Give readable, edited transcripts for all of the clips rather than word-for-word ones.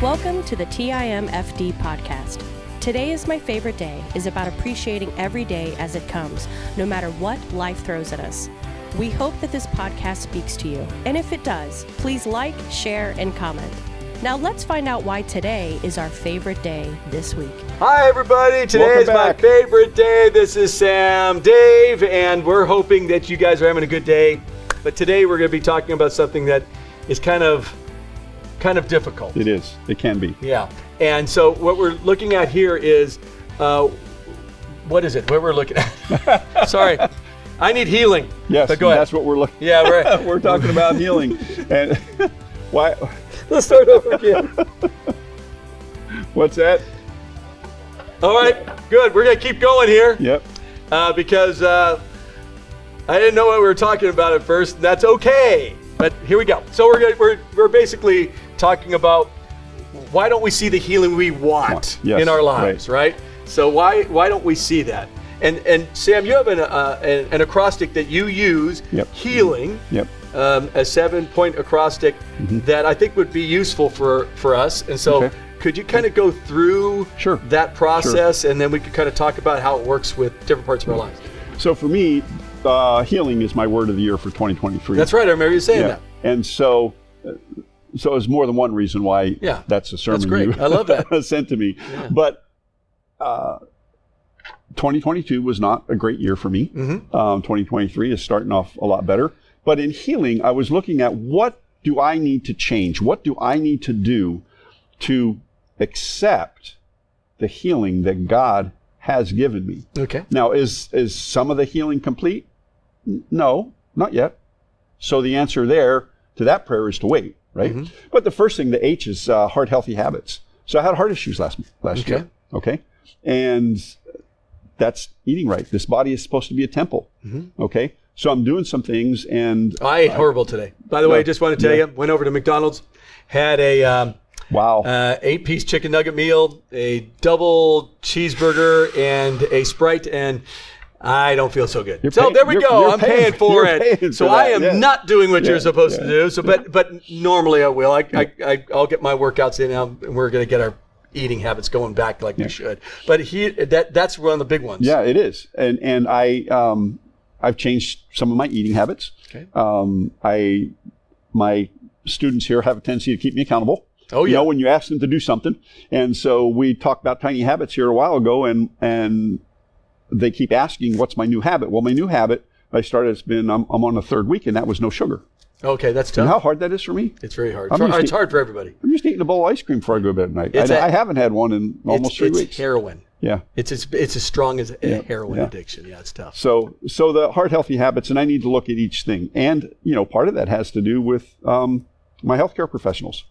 Welcome to the TIMFD podcast. Today is my favorite day is about appreciating every day as it comes, no matter what life throws at us. We hope that this podcast speaks to you, and if it does, please like, share, and comment. Now let's find out why today is our favorite day this week. Hi everybody, today is my favorite day. This is Sam, Dave, and we're hoping that you guys are having a good day. But today we're going to be talking about something that is kind of difficult. It is. It can be. Yeah. And so what we're looking at here is, what is it? What we're looking at? Sorry. I need healing. Yes, but go ahead. That's what we're looking. Yeah, right. We're talking about healing. And why? Let's start over again. What's that? All right, good. We're going to keep going here. Yep. Because I didn't know what we were talking about at first. And that's okay. But here we go. So we're basically talking about why don't we see the healing we want in our lives, right? So why don't we see that? And Sam, you have an acrostic that you use, healing, a 7-point acrostic that I think would be useful for us. And so could you kind of go through that process and then we could kind of talk about how it works with different parts of our lives? So for me, healing is my word of the year for 2023. That's right. I remember you saying that. And so there's more than one reason why that's a sermon that's great. you I love that. sent to me. Yeah. But 2022 was not a great year for me. 2023 is starting off a lot better. But in healing, I was looking at what do I need to change? What do I need to do to accept the healing that God has given me? Okay. Now, is some of the healing complete? No, not yet. So the answer there to that prayer is to wait, right? But the first thing, the H is heart healthy habits. So I had heart issues last year. Okay. And that's eating right. This body is supposed to be a temple. Okay. So I'm doing some things and I ate horrible today. By the way, I just want to tell you, went over to McDonald's, had a 8-piece chicken nugget meal, a double cheeseburger, and a Sprite, and I don't feel so good. There we go. I'm paying for it. So I am not doing what you're supposed to do. So, but normally I will. I'll get my workouts in, and we're going to get our eating habits going back like we should. But that's one of the big ones. Yeah, it is. And I've changed some of my eating habits. Okay. My students here have a tendency to keep me accountable. Oh, yeah. You know, when you ask them to do something. And so we talked about tiny habits here a while ago, and they keep asking, what's my new habit? Well, my new habit, I'm on the third week, and that was no sugar. Okay, that's tough. You know how hard that is for me? It's very hard. It's hard for everybody. I'm just eating a bowl of ice cream before I go to bed at night. I haven't had one in almost 3 weeks. It's heroin. Yeah. It's as strong as a heroin addiction. Yeah, it's tough. So the heart healthy habits, and I need to look at each thing. And, part of that has to do with my healthcare professionals.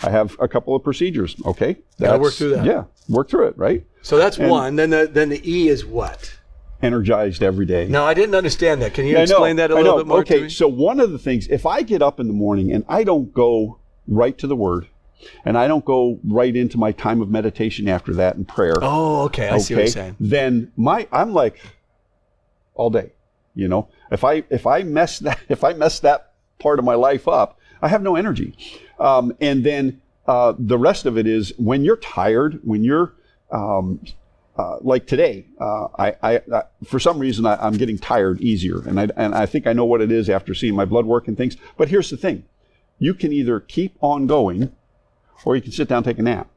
I have a couple of procedures. Okay. Gotta work through that. Yeah. Work through it, right? So that's one. Then the E is what? Energized every day. No, I didn't understand that. Can you explain that a little bit more? Okay. So one of the things, if I get up in the morning and I don't go right to the Word, and I don't go right into my time of meditation after that and prayer. Oh, okay. I see what you're saying. Then I'm like all day. If I mess that part of my life up, I have no energy. And then the rest of it is when you're tired, when you're like today, I for some reason I'm getting tired easier, and I think I know what it is after seeing my blood work and things. But here's the thing: you can either keep on going, or you can sit down and take a nap.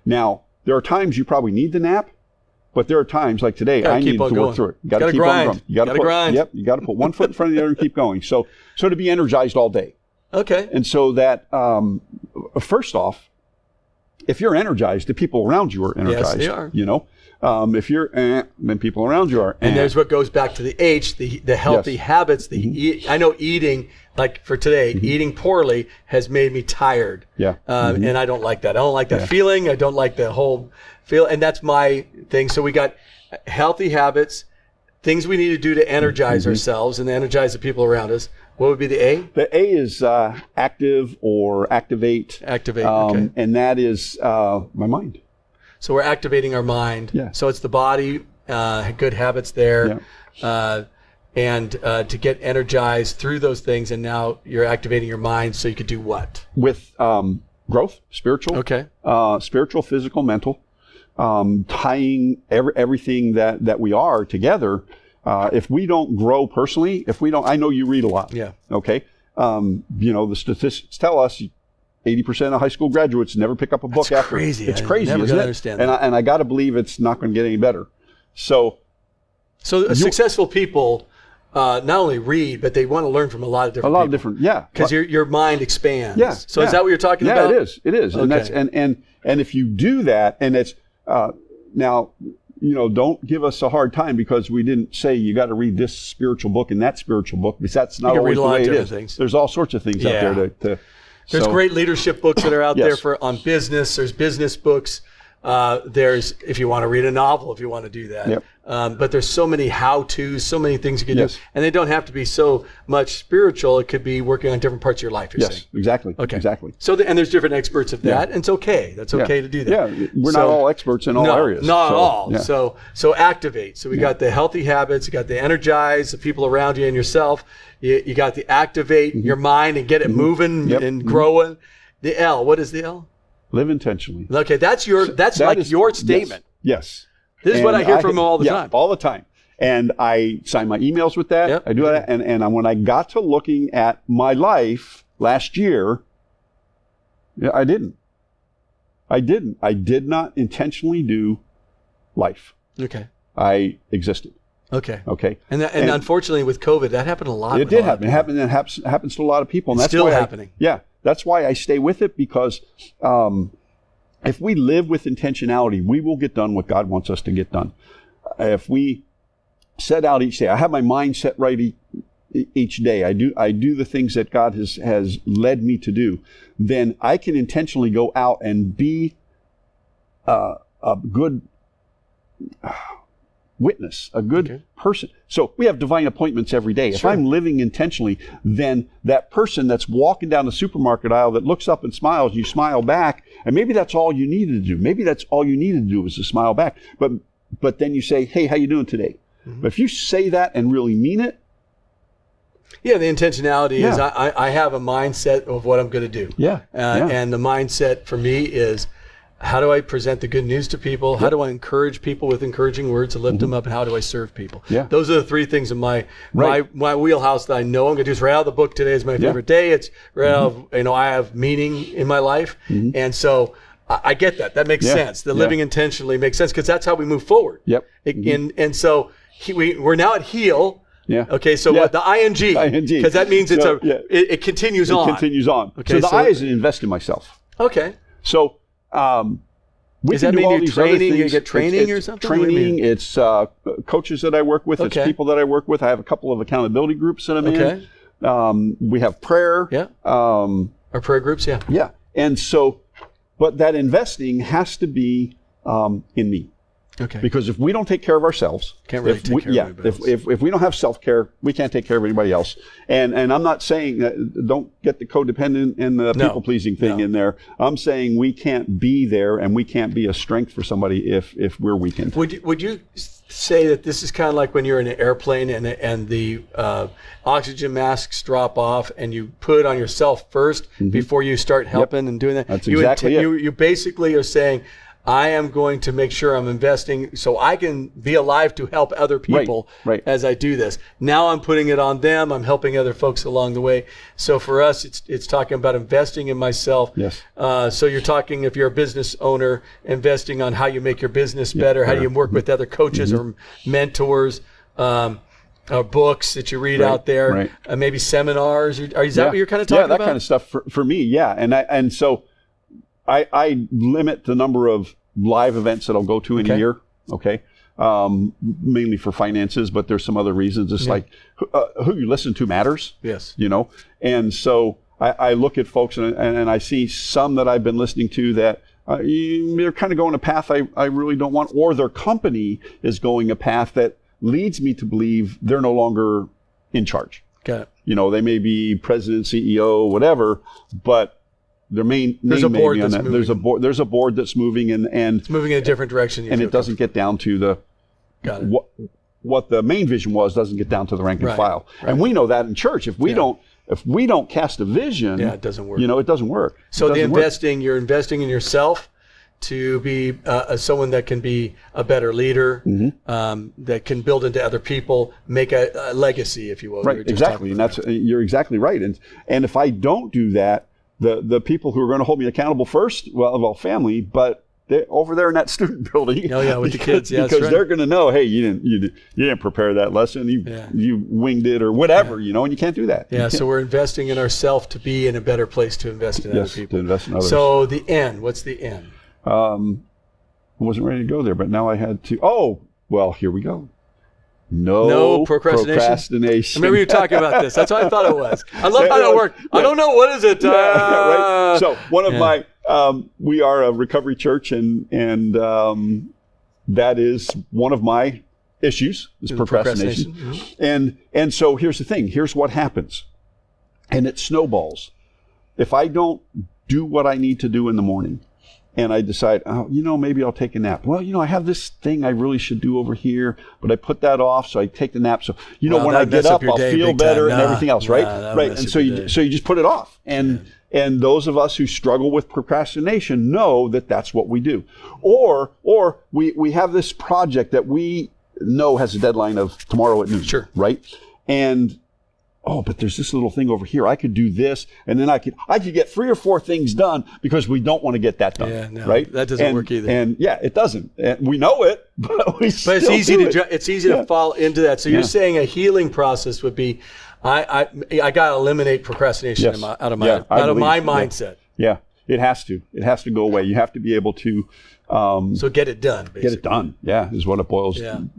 Now there are times you probably need the nap, but there are times like today I need to work through it. You got to keep on going. You got to grind. Yep, you got to put one foot in front of the other and keep going. So to be energized all day. Okay. And so that, first off, if you're energized, the people around you are energized. Yes, they are. If you're then people around you are. And there's what goes back to the H, the healthy habits. I know eating, like for today, eating poorly has made me tired. Yeah. And I don't like that. I don't like that feeling. I don't like the whole feel. And that's my thing. So we got healthy habits, things we need to do to energize ourselves and energize the people around us. What would be the A? The A is active or activate. Activate, okay. And that is my mind. So we're activating our mind. Yeah. So it's the body, good habits there. Yeah. And to get energized through those things, and now you're activating your mind so you could do what? With growth, spiritual, spiritual, physical, mental, tying everything that we are together. If we don't grow personally, I know you read a lot. Yeah. Okay. The statistics tell us 80% of high school graduates never pick up a book after. Crazy. It's crazy, never isn't it? Understand and that. I got to believe it's not going to get any better. So successful people not only read, but they want to learn from a lot of different people. Yeah. Because your mind expands. Yeah. So is that what you're talking about? Yeah, it is. Okay. And that's and if you do that, and it's now, don't give us a hard time because we didn't say you got to read this spiritual book and that spiritual book, because that's not always the way it is. Things. There's all sorts of things out there There's great leadership books that are out there on business. There's business books. There's, if you want to read a novel, if you want to do that. Yep. But there's so many how-tos, so many things you can do. And they don't have to be so much spiritual. It could be working on different parts of your life, you're saying. Exactly. Okay. Exactly. So, and there's different experts of that, and it's okay. That's okay to do that. Yeah, we're not all experts in all areas. Not at all. Yeah. So activate. So we got the healthy habits, you got the energize, the people around you and yourself. You got the activate your mind and get it moving and growing. The L, what is the L? Live intentionally. Okay, that's your statement. Yes. This is what I hear from them all the time. All the time. And I sign my emails with that. Yep. I do that. And when I got to looking at my life last year, I didn't. I did not intentionally do life. Okay. I existed. Okay. Okay. And unfortunately with COVID, that happened a lot. It did happen. It happens to a lot of people. And it's that's still happening. That's why I stay with it, because if we live with intentionality, we will get done what God wants us to get done. If we set out each day, I have my mind set right each day. I do the things that God has led me to do. Then I can intentionally go out and be a good witness, a good person. So we have divine appointments every day. If I'm living intentionally, then that person that's walking down the supermarket aisle that looks up and smiles, you smile back, and maybe that's all you needed to do. Maybe that's all you needed to do was to smile back. But then you say, hey, how you doing today? But if you say that and really mean it. Yeah, the intentionality is I have a mindset of what I'm going to do. And the mindset for me is, how do I present the good news to people? How do I encourage people with encouraging words to lift them up? And how do I serve people? Those are the three things in my wheelhouse that I know I'm going to do. It's right out of the book. Today is my favorite day. It's right out of, I have meaning in my life. And so I get that. That makes sense. The living intentionally makes sense, because that's how we move forward. And so we're now at H.E.A.L.I.N.G. Okay, so what, the ING, because that means it continues on. It continues on. Okay, so the I is invest in myself. Okay. So does that mean you're training? You get training or something? Training. It's coaches that I work with. It's people that I work with. I have a couple of accountability groups that I'm in. We have prayer. Our prayer groups. Yeah. And so, but that investing has to be in me. Okay. Because if we don't take care of ourselves, can't really take care of anybody else. If we don't have self-care, we can't take care of anybody else. And I'm not saying that, don't get the codependent and the people-pleasing thing in there. I'm saying we can't be there, and we can't be a strength for somebody if we're weakened. Would you say that this is kind of like when you're in an airplane and the oxygen masks drop off, and you put it on yourself first before you start helping and doing that? That's exactly it. You basically are saying, I am going to make sure I'm investing so I can be alive to help other people as I do this. Now I'm putting it on them. I'm helping other folks along the way. So for us, it's talking about investing in myself. Yes. So you're talking, if you're a business owner, investing on how you make your business better, how do you work with other coaches or mentors, books that you read out there, maybe seminars. Is that what you're kind of talking about? Yeah, that kind of stuff for me, And so I limit the number of live events that I'll go to in a year, mainly for finances, but there's some other reasons. It's like who you listen to matters. Yes. And so I look at folks and I see some that I've been listening to that they're kind of going a path I really don't want, or their company is going a path that leads me to believe they're no longer in charge. Got it. They may be president, CEO, whatever, but their there's a board that's moving. There's a board that's moving, and it's moving in a different direction. And it doesn't get down to the what the main vision was. Doesn't get down to the rank and file. And we know that in church, if we don't if we don't cast a vision, it doesn't work. It doesn't work. So you're investing in yourself to be someone that can be a better leader, that can build into other people, make a legacy, if you will. Right, exactly, and you're exactly right. And if I don't do that, the people who are going to hold me accountable first, well, family, but they're over there in that student building. With the kids, because they're going to know, hey, you didn't prepare that lesson, you winged it or whatever, and you can't do that. Yeah, so we're investing in ourselves to be in a better place to invest in other people. To invest in others. So the end, what's the end? I wasn't ready to go there, but now I had to. Oh, well, here we go. No procrastination. I remember you talking about this. That's what I thought it was. I love how that worked. I don't know, what is it? Right. So one of my, we are a recovery church, and that is one of my issues is procrastination. And so here's the thing. Here's what happens, and it snowballs. If I don't do what I need to do in the morning, and I decide, maybe I'll take a nap. Well, I have this thing I really should do over here, but I put that off, so I take the nap. So, when I get up, I'll feel better and everything else, right? Right. And so you just put it off. And those of us who struggle with procrastination know that that's what we do. Or we have this project that we know has a deadline of tomorrow at noon. Sure. Right? And but there's this little thing over here. I could do this, and then I could get 3 or 4 things done because we don't want to get that done. Yeah, no, right? That doesn't work either. And it doesn't. And we know it, but we still it's easy do to it's easy to fall into that. So you're saying a healing process would be, I got to eliminate procrastination out of my mindset. Yeah, it has to. It has to go away. You have to be able to. So get it done, basically. Get it done, is what it boils down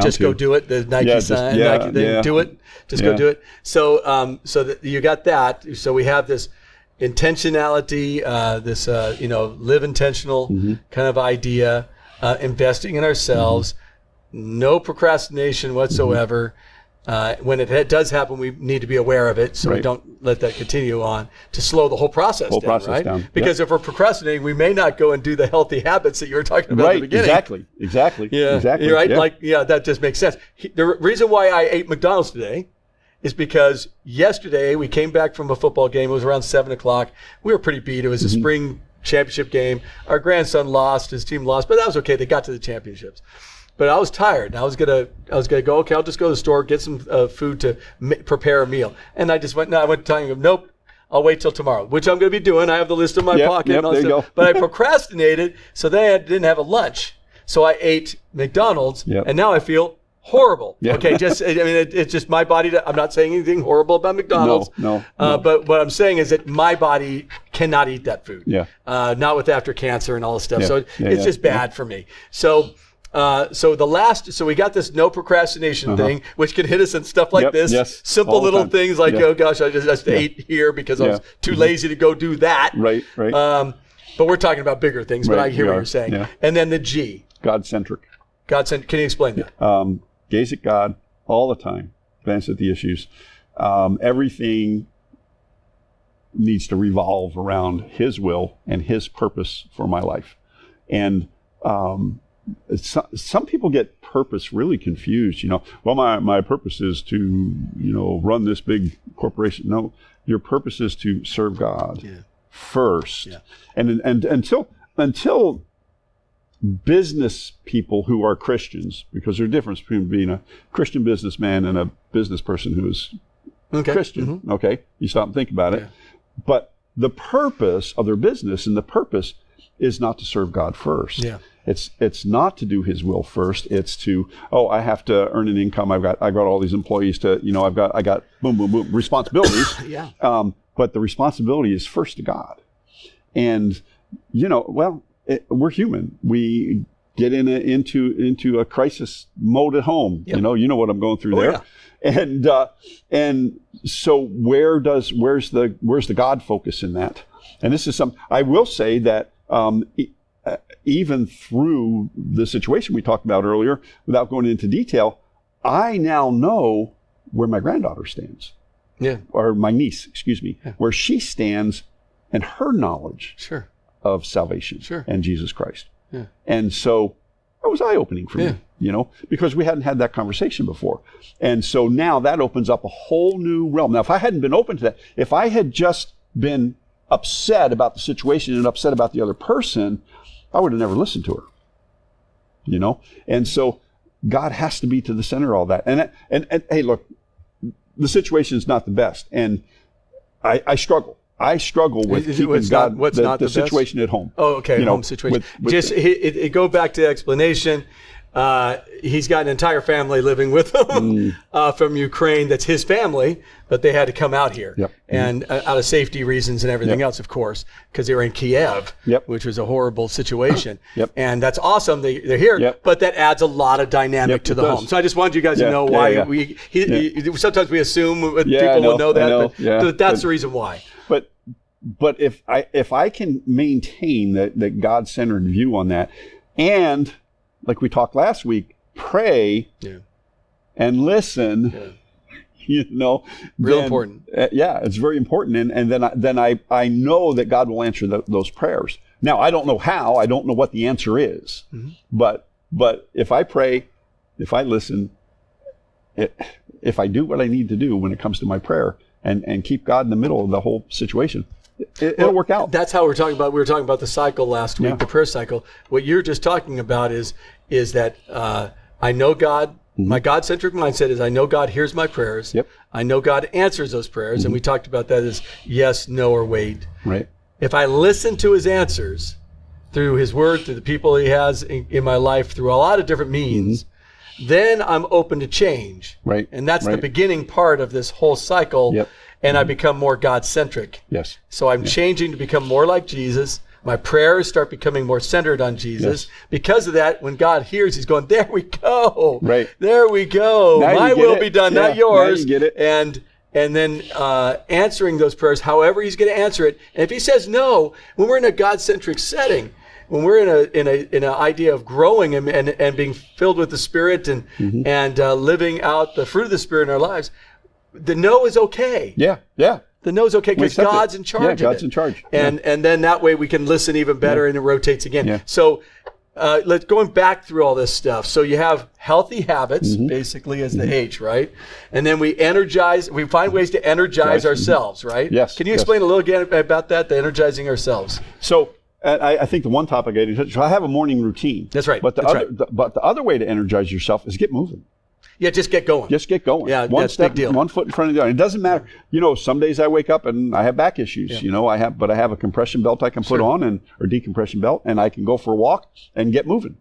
just to. go do it. The Nike sign, do it. Just go do it. So, you got that. So we have this intentionality, this live intentional kind of idea, investing in ourselves, no procrastination whatsoever. When it does happen, we need to be aware of it, so we don't let that continue on to slow the whole process down. Because if we're procrastinating, we may not go and do the healthy habits that you were talking about at the beginning. Exactly. Yeah, exactly. You're right. Yeah. That just makes sense. The reason why I ate McDonald's today is because yesterday we came back from a football game. It was around 7:00. We were pretty beat. It was a spring championship game. Our grandson lost. His team lost, but that was okay. They got to the championships. But I was tired, and I was gonna go. Okay, I'll just go to the store, get some food to prepare a meal. And I just went. No, I went telling him, nope, I'll wait till tomorrow, which I'm going to be doing. I have the list in my pocket. And all there you go. But I procrastinated, so then I didn't have a lunch. So I ate McDonald's, and now I feel horrible. Okay, it's just my body. I'm not saying anything horrible about McDonald's. No. But what I'm saying is that my body cannot eat that food. Not with after cancer and all this stuff. So it's just bad for me. So we got this no procrastination thing, which can hit us in stuff like this. Simple little things like, oh gosh, I just ate here because I was too lazy to go do that. Right. But we're talking about bigger things, but I hear what you're saying. Yeah. And then the G. God-centric. God-centric. Can you explain that? Gaze at God all the time. Glance at the issues. Everything needs to revolve around His will and His purpose for my life. And some people get purpose really confused. Well, my purpose is to run this big corporation. No, your purpose is to serve God first. And until business people who are Christians, because there's a difference between being a Christian businessman and a business person who is Christian. Okay, you stop and think about it. But the purpose of their business and the purpose is not to serve God first. It's not to do His will first. It's to, I have to earn an income. I got all these employees to, I got boom, boom, boom, responsibilities. But the responsibility is first to God. And, we're human. We get into a crisis mode at home. You know what I'm going through there. And so where's the God focus in that? And this is I will say that, even through the situation we talked about earlier, without going into detail, I now know where my granddaughter stands. Or my niece, where she stands and her knowledge of salvation and Jesus Christ. And so that was eye-opening for me. because we hadn't had that conversation before. And so now that opens up a whole new realm. Now, if I hadn't been open to that, if I had just been upset about the situation and upset about the other person, I would have never listened to her, And so God has to be to the center of all that. And hey, look, the situation is not the best. And I struggle. I struggle with keeping God, the situation at home. Oh, okay, home situation. Go back to the explanation. He's got an entire family living with him from Ukraine. That's his family, but they had to come out here. Yep. And out of safety reasons and everything else, of course, because they were in Kiev, which was a horrible situation. And that's awesome. They're here, but that adds a lot of dynamic to the home. So I just wanted you guys to know why sometimes we assume people will know that, but that's the reason why. But if I can maintain that God-centered view on that, and like we talked last week, pray and listen, real important. It's very important. And then I know that God will answer those prayers. Now, I don't know how, I don't know what the answer is, but if I pray, if I listen, if I do what I need to do when it comes to my prayer and keep God in the middle of the whole situation, it'll work out. That's how we were talking about the cycle last week, the prayer cycle. What you're just talking about is that I know God. My God-centric mindset is I know God hears my prayers. I know God answers those prayers. And we talked about that as yes, no, or wait. Right. If I listen to his answers through his word, through the people he has in my life, through a lot of different means, then I'm open to change. Right. And that's the beginning part of this whole cycle. And I become more God-centric. Yes. So I'm changing to become more like Jesus. My prayers start becoming more centered on Jesus. Because of that, when God hears, he's going, there we go. Right. There we go. Now my will be done, not yours. Now you get it. And then answering those prayers, however he's going to answer it. And if he says no, when we're in a God-centric setting, when we're in an idea of growing and being filled with the Spirit and living out the fruit of the Spirit in our lives, the no is okay. Yeah. The no is okay because God's in charge of it. God's in charge. And then that way we can listen even better and it rotates again. So going back through all this stuff. So you have healthy habits, basically as the H, right? And then we find ways to energize ourselves, right? Yes. Can you explain a little again about that, the energizing ourselves? So I think the one topic I have a morning routine. That's right. But the other way to energize yourself is get moving. Yeah, just get going. Yeah, one step, big deal. 1 foot in front of the other. It doesn't matter. Some days I wake up and I have back issues. I have a compression belt I can put on or decompression belt, and I can go for a walk and get moving.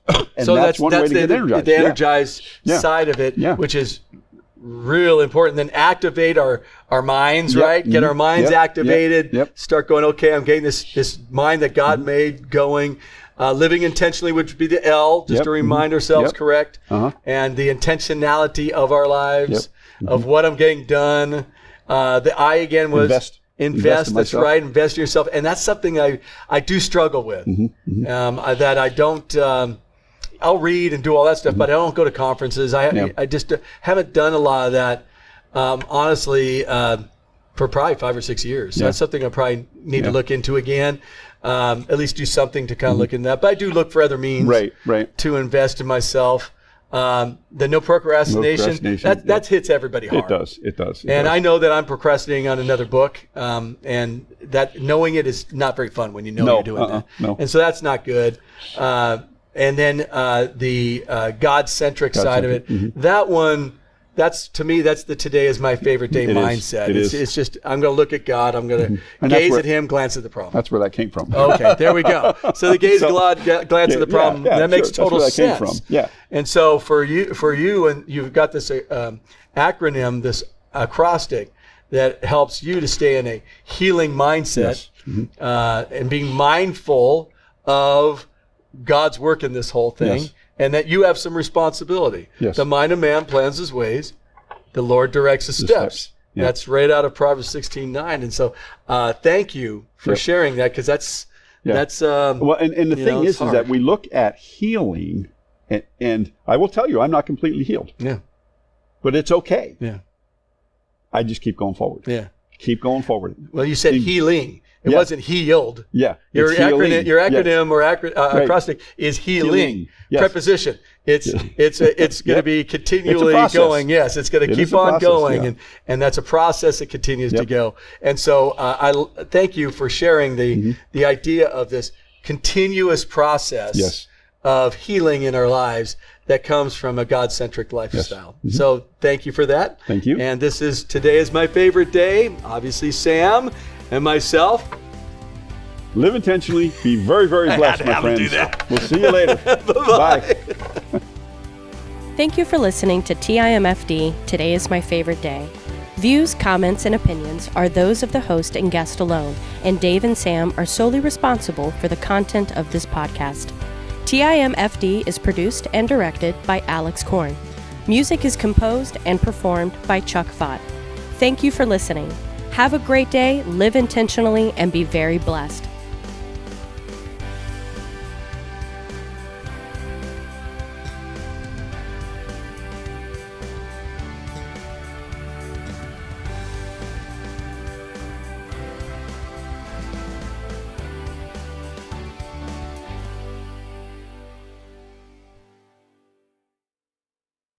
And so that's one way to get energized. The energized side of it, which is real important. Then activate our minds, right? Get our minds activated. Start going, okay, I'm getting this mind that God made going. Living intentionally, which would be the L, just to remind ourselves, correct? And the intentionality of our lives, of what I'm getting done. The I again was invest. That's right, invest in yourself. And that's something I do struggle with. That I don't, I'll read and do all that stuff, but I don't go to conferences. I just haven't done a lot of that, honestly, for probably 5 or 6 years. So that's something I probably need to look into again. At least do something to kind of look into that. But I do look for other means to invest in myself. The no procrastination, that hits everybody hard. It does. And I know that I'm procrastinating on another book, and that knowing it is not very fun when you know you're doing that. And so that's not good. And then the God-centric side of it, that one, to me, that's the today is my favorite day mindset. It's just, I'm going to look at God. I'm going to gaze at him, glance at the problem. That's where that came from. Okay, there we go. So the glance at the problem, that makes total sense. That's where that came from. And so for you, and you've got this acronym, this acrostic that helps you to stay in a healing mindset and being mindful of God's work in this whole thing. And that you have some responsibility. The mind of man plans his ways. The Lord directs his steps. That's right out of Proverbs 16:9. And so thank you for sharing that, because that's well, and the thing is that we look at healing, and I will tell you, I'm not completely healed. But it's okay. I just keep going forward. Keep going forward. Well, you said healing. It wasn't healed. Yeah. Your it's healing. acronym or acrostic is healing. Yes. Preposition. It's going to be continually going. Yes, it's going to keep on going, and that's a process that continues to go. And so I thank you for sharing the idea of this continuous process of healing in our lives that comes from a God-centric lifestyle. So thank you for that. Thank you. And today is my favorite day. Obviously, Sam and myself. Live intentionally. Be very, very blessed, my friends. Do that. We'll see you later. Bye. Thank you for listening to TIMFD, Today is My Favorite Day. Views, comments, and opinions are those of the host and guest alone, and Dave and Sam are solely responsible for the content of this podcast. TIMFD is produced and directed by Alex Korn. Music is composed and performed by Chuck Fott. Thank you for listening. Have a great day, live intentionally, and be very blessed.